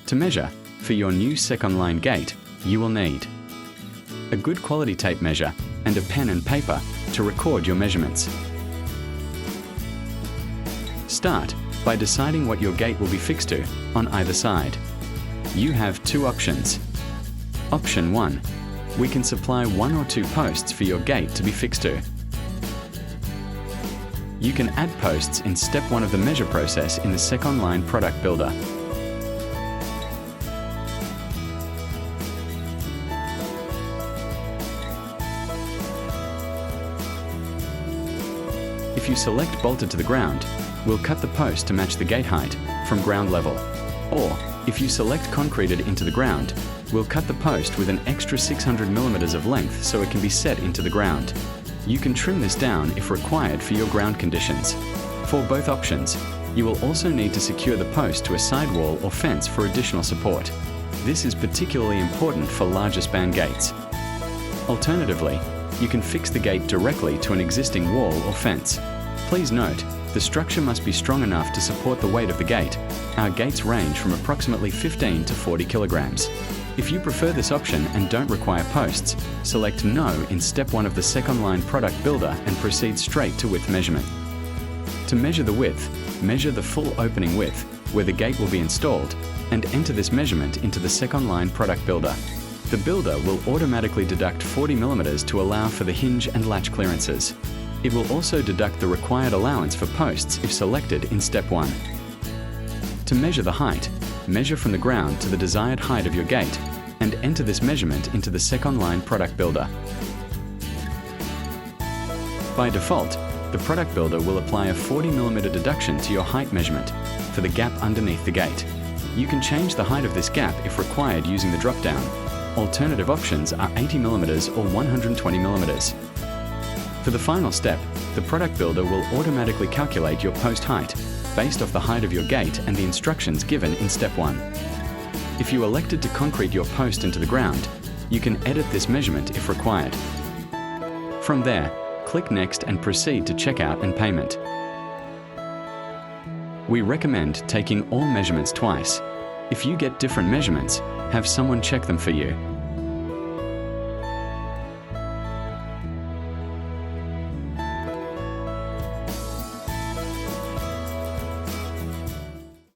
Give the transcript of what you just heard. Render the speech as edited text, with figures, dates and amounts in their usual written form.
To measure, for your new second line gate, you will need a good quality tape measure and a pen and paper to record your measurements. Start by deciding what your gate will be fixed to on either side. You have two options. Option 1. We can supply 1 or 2 posts for your gate to be fixed to. You can add posts in step 1 of the measure process in the second line product builder. If you select bolted to the ground, we'll cut the post to match the gate height from ground level. Or, if you select concreted into the ground, we'll cut the post with an extra 600 millimeters of length so it can be set into the ground. You can trim this down if required for your ground conditions. For both options, you will also need to secure the post to a sidewall or fence for additional support. This is particularly important for larger span gates. Alternatively, you can fix the gate directly to an existing wall or fence. Please note, the structure must be strong enough to support the weight of the gate. Our gates range from approximately 15 to 40 kilograms. If you prefer this option and don't require posts, select No in step 1 of the second line product builder and proceed straight to width measurement. To measure the width, measure the full opening width, where the gate will be installed, and enter this measurement into the second line product builder. The builder will automatically deduct 40 millimeters to allow for the hinge and latch clearances. It will also deduct the required allowance for posts if selected in step 1. To measure the height, measure from the ground to the desired height of your gate and enter this measurement into the second line product builder. By default, the product builder will apply a 40 millimeter deduction to your height measurement for the gap underneath the gate. You can change the height of this gap if required using the drop-down. Alternative options are 80 millimeters or 120 millimeters. For the final step, the product builder will automatically calculate your post height based off the height of your gate and the instructions given in step 1. If you elected to concrete your post into the ground, you can edit this measurement if required. From there, click Next and proceed to checkout and payment. We recommend taking all measurements twice. If you get different measurements, have someone check them for you.